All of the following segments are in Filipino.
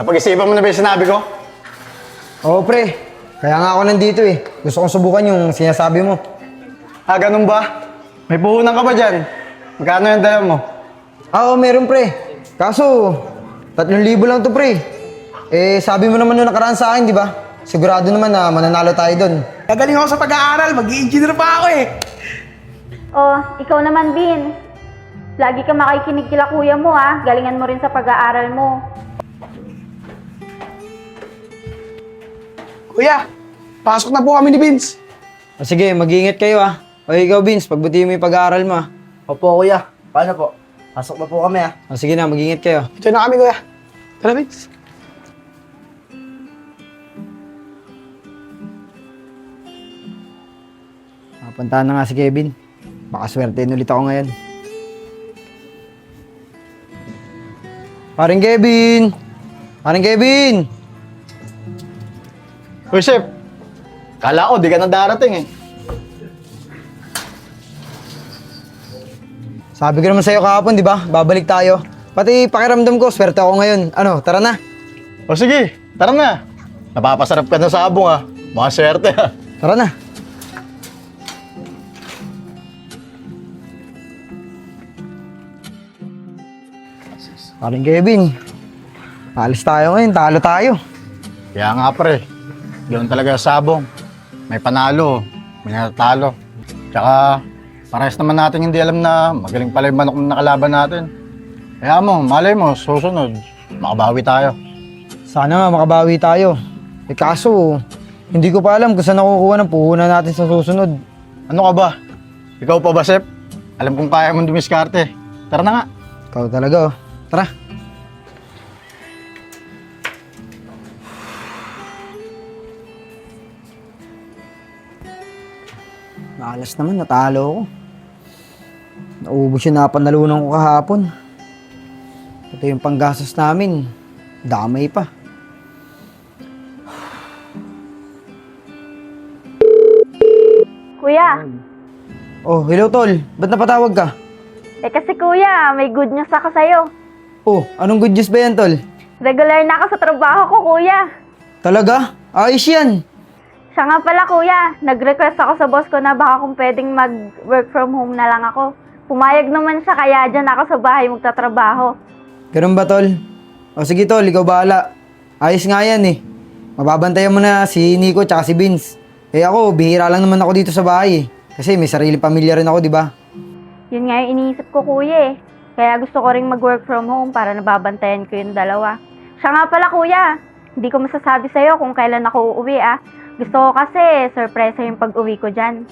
Napag-isipan mo na ba yung sinabi ko? Oo, pre. Kaya nga ako nandito eh. Gusto kong subukan yung sinasabi mo. Ah, ganun ba? May puhunan ka ba dyan? Magkano yung dala mo? Oo, meron pre. Kaso, 3,000 lang to pre. Eh, sabi mo naman nung nakaraan sa akin, di ba? Sigurado naman na mananalo tayo doon. Gagaling ako sa pag-aaral, mag-i-engineer pa ako eh. Oh, ikaw naman, Bin. Lagi ka makikinig kila kuya mo, ha? Galingan mo rin sa pag-aaral mo. Kuya, pasok na po kami ni Vince. O sige, mag-iingat kayo ah. O ikaw Vince, pagbutihin mo yung pag-aaral mo ah. Opo, kuya. Paano po? Pasok na po kami, ah. O sige na, mag-iingat kayo. Ito na kami, kuya. Tara, Vince. Napuntahan na nga si Kevin. Baka swertein ulit ako ngayon. Paring Kevin! Paring Kevin! Uy, Chef. Kala ko, di ka na darating eh. Sabi ko naman sa'yo kahapon, di ba? Babalik tayo. Pati pakiramdam ko, swerte ako ngayon. Ano, tara na. O sige, tara na. Napapasarap ka na sa abong ah. Mga swerte ah. Tara na. Paring Kevin, alis tayo ngayon, talo tayo. Kaya nga pre, ganoon talaga sa sabong. May panalo, may natalo. Tsaka, parehas naman natin hindi alam na magaling pala yung manok na nakalaban natin. Kaya mo, malay mo, susunod, makabawi tayo. Sana nga makabawi tayo. Eh kaso, hindi ko pa alam kung saan nakukuha ng puhunan natin sa susunod. Ano ka ba? Ikaw pa ba, Sep? Alam kong kaya mong dumiskarte. Tara na nga. Ikaw talaga oh. Tara. Malas naman, natalo ako. Naubos yung napanalunan ko kahapon. Ito yung panggastos namin. Damay pa. Kuya, Oh, hello tol. Ba't napatawag ka? kasi kuya, may good news ako sa'yo. Oh, anong good news ba yan tol? Regular na ako sa trabaho ko, kuya. Talaga? Ayos yan. Siya nga pala, kuya. Nag-request ako sa boss ko na baka kung pwedeng mag-work from home na lang ako. Pumayag naman siya, kaya dyan ako sa bahay magtatrabaho. Ganun ba tol? O sige tol, ikaw bahala. Ayos nga yan eh. Mababantayan mo na si Nico tsaka si Vince. Eh ako, bihira lang naman ako dito sa bahay eh. Kasi may sarili pamilya rin ako, di ba? Yun nga yung iniisip ko, kuya eh. Kaya gusto ko ring mag-work from home para nababantayan ko yung dalawa. Siya nga pala, kuya. Hindi ko masasabi sa'yo kung kailan ako uuwi ah. Gusto ko kasi sorpresa yung pag-uwi ko dyan.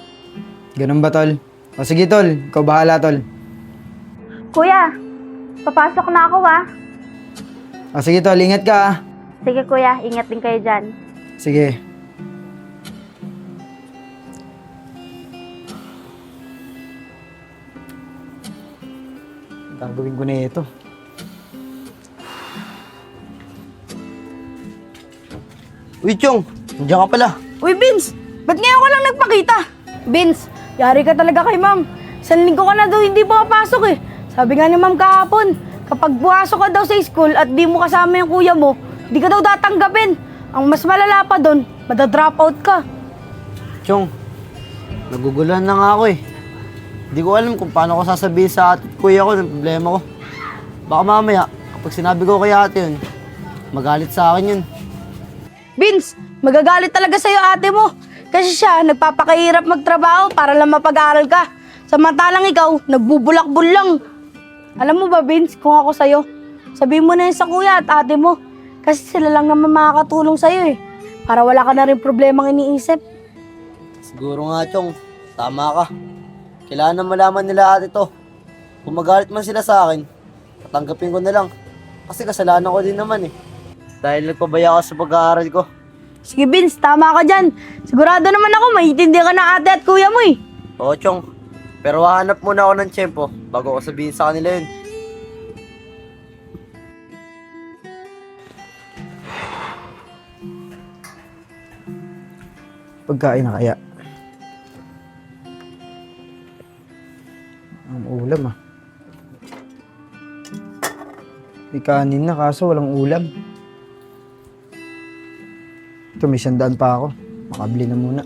Ganun ba tol? O sige tol, ikaw bahala tol. Kuya, papasok na ako ah. O sige tol, ingat ka ah. Sige kuya, ingat din kayo dyan. Sige. Gagawin ko na ito. Uy, Chong. Nandiyan ka pala. Uy, Vince! Ba't ngayon ka lang nagpakita? Vince, yari ka talaga kay ma'am. Isang linggo ka na daw hindi pumapasok eh. Sabi nga ni ma'am kahapon, kapag pumasok ka daw sa school at di mo kasama yung kuya mo, di ka daw tatanggapin. Ang mas malala pa doon, madadrop out ka. Chong, naguguluhan na nga ako eh. Hindi ko alam kung paano ko sasabihin sa ate at kuya ko ng problema ko. Baka mamaya, kapag sinabi ko kay ate yun, magalit sa akin yun. Vince, magagalit talaga sa'yo ate mo. Kasi siya, nagpapakahirap magtrabaho para lang mapag-aaral ka. Samantalang ikaw, nagbubulakbul lang. Alam mo ba, Vince, kung ako sa'yo, sabihin mo na yun sa kuya at ate mo. Kasi sila lang naman makakatulong sa'yo eh. Para wala ka na rin problemang iniisip. Siguro nga, Chong. Tama ka. Kailangan na malaman nila ate to. Kung magalit man sila sa akin, tatanggapin ko na lang. Kasi kasalanan ko din naman eh. Dahil nagpabaya ako sa pag-aaral ko. Sige, Vince, tama ka dyan. Sigurado naman ako, maiintindihan ka ng ate at kuya mo eh. Oo, Chong. Pero hahanap muna ako ng tiyempo bago ko sabihin sa kanila yun. Pagkain na kaya. Ang ulam ah. May kanin na kaso walang ulam. Ito, may 100 pa ako. Makabili na muna.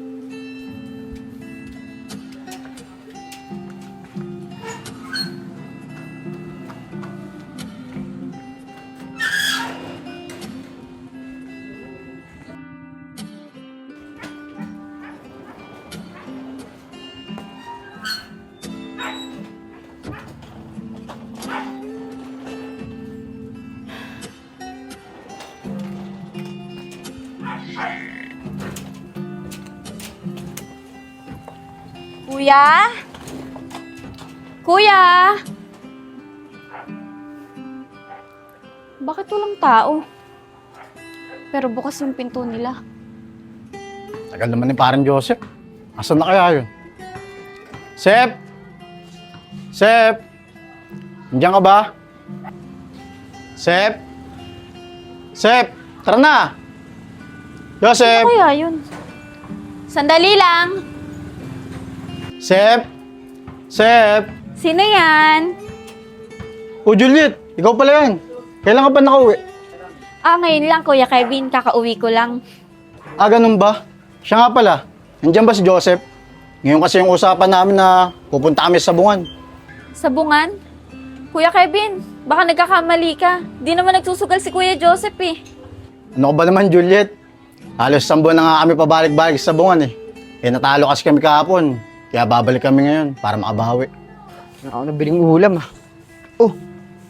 Kuya? Kuya? Bakit walang tao? Pero bukas yung pinto nila. Tagal naman ni parang Joseph. Asan na kaya yun? Sep! Sep! Nandiyan ka ba? Sep! Sep! Tara na! Joseph! Ano kaya yun? Sandali lang. Sep! Sep! Sino yan? O Juliet, ikaw pala yan. Kailan ka pa nakauwi? Ngayon lang, Kuya Kevin. Kakauwi ko lang. Ganun ba? Siya nga pala. Nandiyan ba si Joseph? Ngayon kasi yung usapan namin na pupunta kami sa Bungan. Sabungan? Kuya Kevin, baka nagkakamali ka. Di naman nagsusugal si Kuya Joseph eh. Ano ka ba naman, Juliet? Halos 10 buwan na nga kami pabalik-balik sa Bungan eh. Natalo kasi kami kahapon. Kaya babalik kami ngayon para makabawi. Ako nabiling ulam ah. Oh,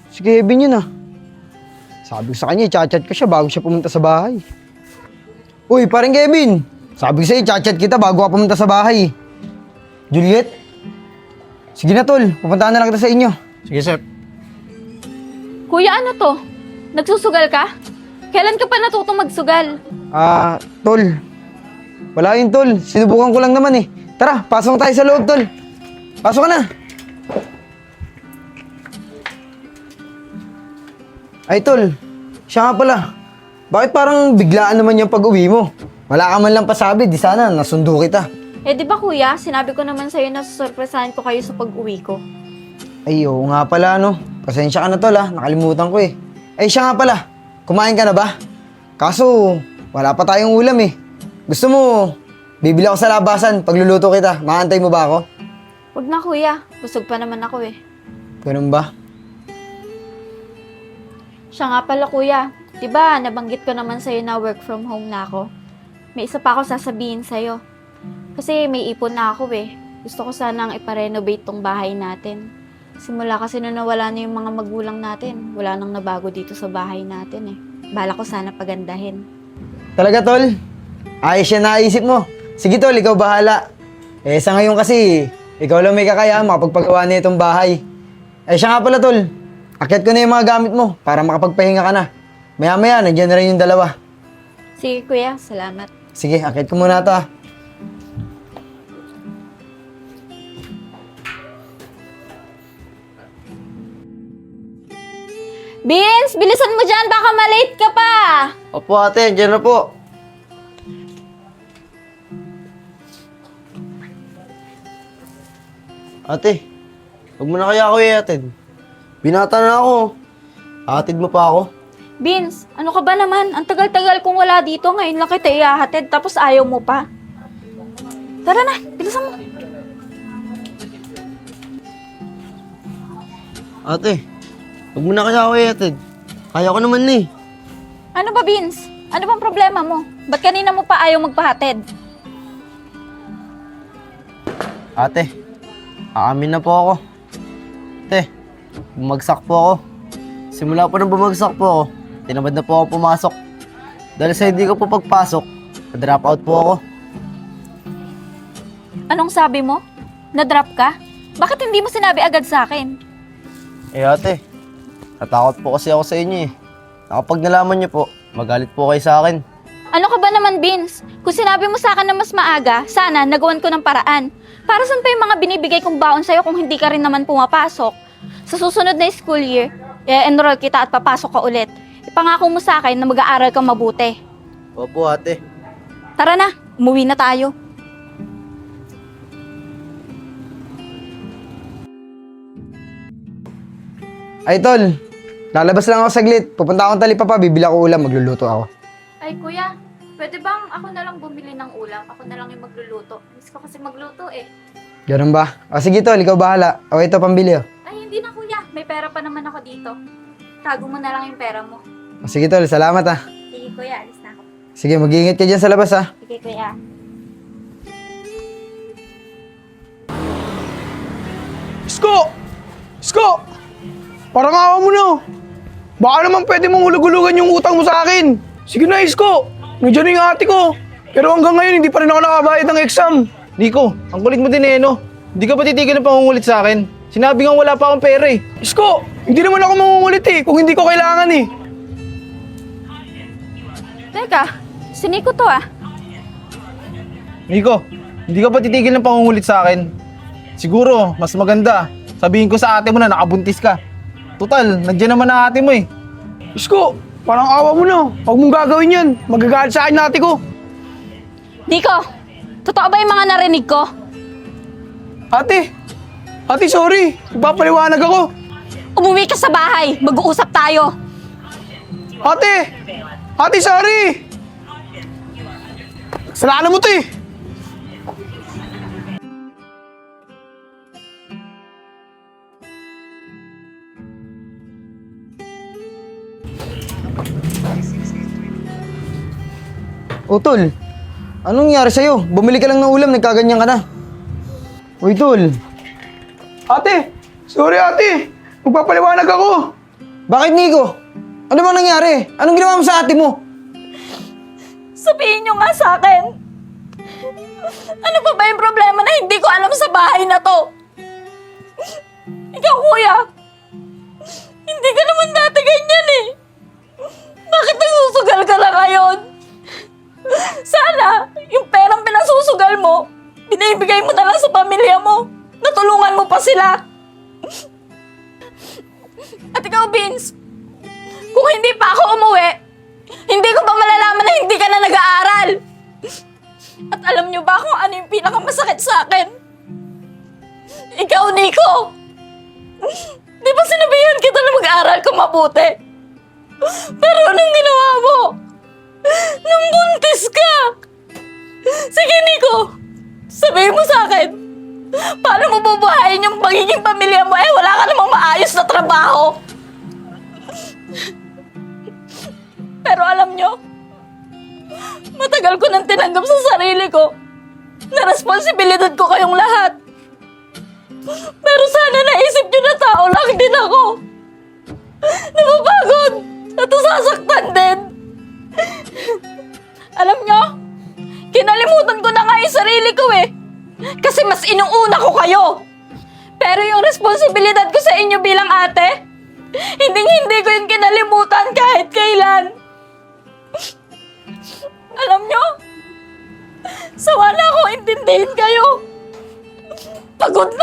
si Kevin yun ah. Sabi ko sa kanya, i-chat ko siya bago siya pumunta sa bahay. Uy, parang Kevin! Sabi ko sa'yo, i-chat kita bago ka pumunta sa bahay. Juliet? Sige na tol, pupuntahan na lang kita sa inyo. Sige, Sep. Kuya, ano to? Nagsusugal ka? Kailan ka pa natutong magsugal? Tol. Wala yun tol, sinubukan ko lang naman eh. Tara, pasok tayo sa loob tol. Pasok ka na. Ay tol, siya nga pala. Bakit parang biglaan naman yung pag-uwi mo? Wala ka man lang pasabi, di sana nasundo kita. Di ba kuya, sinabi ko naman sa'yo na susurpresahan ko kayo sa pag-uwi ko. Ay, oo nga pala no. Pasensya ka na tol nakalimutan ko eh. Ay, siya nga pala, kumain ka na ba? Kaso, wala pa tayong ulam eh. Gusto mo, bibili ako sa labasan, pagluluto kita. Maantay mo ba ako? Huwag na kuya, busog pa naman ako eh. Ganun ba? Siya nga pala kuya, di ba nabanggit ko naman sa'yo na work from home na ako? May isa pa ako sasabihin sa'yo. Kasi may ipon na ako eh. Gusto ko sanang iparenovate tong bahay natin. Simula kasi na nawala na yung mga magulang natin, wala nang nabago dito sa bahay natin eh. Bala ko sana pagandahin. Talaga tol? Ayos yan naisip mo. Sige tol, ikaw bahala. Sa ngayon kasi, ikaw lang may kakayahan makapagpagawa na itong bahay. Siya nga pala tol, akyat ko na yung mga gamit mo para makapagpahinga ka na. Maya-maya, nandiyan na rin yung dalawa. Sige kuya, salamat. Sige, akyat ko muna ito Vince, bilisan mo dyan, baka malate ka pa! Opo ate, andyan na po. Ate, huwag mo na kaya ako iatid. Binata na ako. Atid mo pa ako. Vince, ano ka ba naman? Ang tagal-tagal kong wala dito, ngayon lang kita ihahatid, tapos ayaw mo pa. Tara na, bilisan mo. Ate, huwag mo na kaya ako iatid. Kaya ko naman eh. Ano ba, Vince? Ano bang problema mo? Ba't kanina mo pa ayaw magpahatid? Ate, aamin na po ako. Ate, bumagsak po ako. Simula po nang bumagsak po ako, tinamad na po ako pumasok. Dahil sa hindi ko po pagpasok, na-drop out po ako. Anong sabi mo? Na-drop ka? Bakit hindi mo sinabi agad sa akin? Ate, natakot po kasi ako sa inyo eh. Nakapag nalaman niyo po, magalit po kayo sa akin. Ano ka ba naman, Vince? Kung sinabi mo sa akin na mas maaga, sana nagawan ko ng paraan. Para saan pa yung mga binibigay kong baon sa'yo kung hindi ka rin naman pumapasok? Sa susunod na school year, enroll kita at papasok ka ulit. Ipangako mo sa akin na mag-aaral kang mabuti. Opo ate. Tara na, umuwi na tayo. Ay tol, lalabas lang ako saglit. Pupunta akong Talipapa, bibili ako ulam, magluluto ako. Ay kuya, pwede bang ako na lang bumili ng ulam? Ako na lang yung magluluto. Miss ko kasi magluto eh. Ganun ba? O sige tol, ikaw bahala. O ito pambili oh. Ay, hindi na kuya. May pera pa naman ako dito. Tago mo na lang yung pera mo. O sige tol, salamat ah. Sige kuya, alis na ako. Sige, mag-iingat ka dyan sa labas ah. Sige kuya. Isko! Isko! Parang awa mo na. Baka naman pwede mong hulug-hulugan yung utang mo sa akin. Sige na, Isko. Nandiyan na yung ate ko. Pero hanggang ngayon, hindi pa rin ako nakabayad ng exam. Nico, ang kulit mo din eh, no? Hindi ka pa titigil ng pangungulit sa akin. Sinabi nga wala pa akong pera eh. Isko, hindi naman ako mangungulit eh, kung hindi ko kailangan eh. Teka, si Nico to ah. Nico, hindi ka pa titigil ng pangungulit sa akin. Siguro, mas maganda. Sabihin ko sa ate mo na nakabuntis ka. Total, nandiyan naman ang ate mo eh. Isko, parang awa mo na. Huwag mong gagawin yan. Magagalit sa akin ate ko. Nico, totoo ba yung mga narinig ko? Ate, sorry. Ipapaliwanag ako. Umuwi ka sa bahay. Mag-uusap tayo. Ate, sorry. Kasalanan mo to eh. O tol, anong nangyari sa'yo? Bumili ka lang ng ulam, nagkaganyan ka na. Uy tol, Ate, sorry ate. Magpapaliwanag ako. bakit Nico? Ano bang nangyari? Anong ginawa mo sa ate mo? Sabihin nyo nga sa akin. Ano pa ba yung problema na hindi ko alam sa bahay na to? Ikaw, kuya. Hindi ka naman dati ganyan eh. Bakit nagsusugal ka na ngayon? Sana, yung perang pinasusugal mo, binibigay mo na lang sa pamilya mo. Natulungan mo pa sila. At ikaw, Vince, kung hindi pa ako umuwi, hindi ko pa malalaman na hindi ka na nag-aaral. At alam niyo ba kung ano yung pinakamasakit sa akin? Ikaw, Nico. Di ba sinabihan kita na mag-aaral ka mabuti? Pero anong ginawa mo? Nung buntis ka! Sige, Nico. Sabihin mo sa akin, paano mo bubuhayin yung magiging pamilya mo wala ka namang maayos na trabaho? Pero alam nyo, matagal ko nang tinanggap sa sarili ko na responsibilidad ko kayong lahat. Pero sana naisip nyo na tao lang din ako. Napapagod at nasasaktan din. Alam nyo, kinalimutan ko na nga yung sarili ko eh. Kasi mas inuuna ko kayo. Pero yung responsibilidad ko sa inyo bilang ate, hindi ko yung kinalimutan kahit kailan. Alam nyo, sawa na ako intindihin kayo. Pagod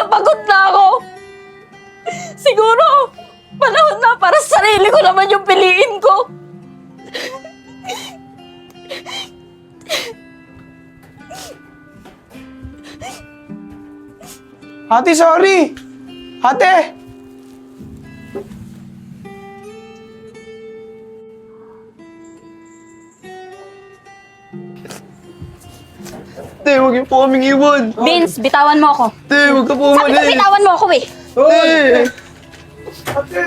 na ako. Siguro, panahon na para sa sarili ko naman yung piliin ko. Ate, sorry. Ate. Ate, huwag niyo po kaming iwan. Vince, bitawan mo ako. Ate, huwag ka po Sabi ko bitawan mo ako eh. Ate. Ate.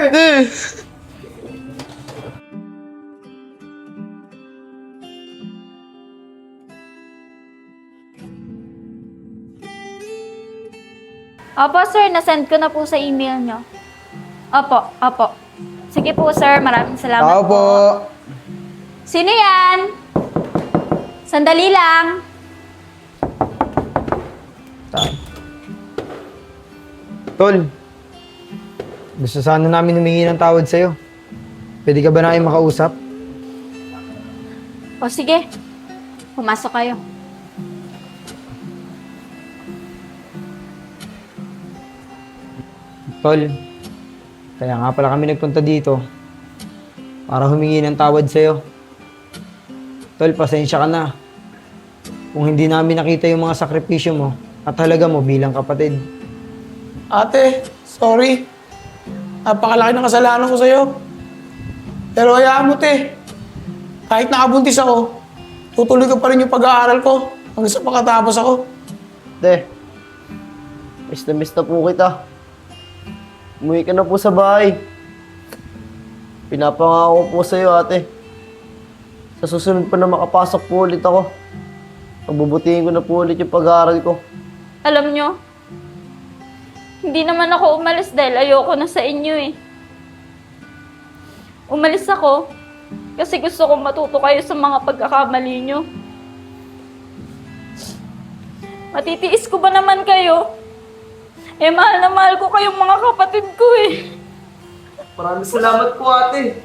Opo, sir. Nasend ko na po sa email nyo. Opo. Sige po, sir. Maraming salamat Tao po. Sino yan? Sandali lang. Tol, gusto sana namin humingi ng tawad sa'yo. Pwede ka ba namin makausap? O sige. Pumasok kayo. Tol, kaya nga pala kami nagpunta dito para humingi ng tawad sa'yo. Tol, pasensya ka na kung hindi namin nakita yung mga sakripisyo mo at halaga mo bilang kapatid. Ate, sorry. Napakalaki ng kasalanan ko sa'yo. Pero hayaan mo, te. Kahit nakabuntis ako, tutuloy ko pa rin yung pag-aaral ko hanggang sa makatapos ako. Ate, miss na po kita. Umuwi ka na po sa bahay. Pinapangako po sa'yo, ate. Sa susunod pa na makapasok po ulit ako. Pagbubutihin ko na po ulit yung pag-aaral ko. Alam nyo, hindi naman ako umalis dahil ayoko na sa inyo eh. Umalis ako kasi gusto kong matuto kayo sa mga pagkakamali nyo. Matitiis ko ba naman kayo? Eh, mahal na mahal ko kayong mga kapatid ko eh. Maraming salamat po, ate.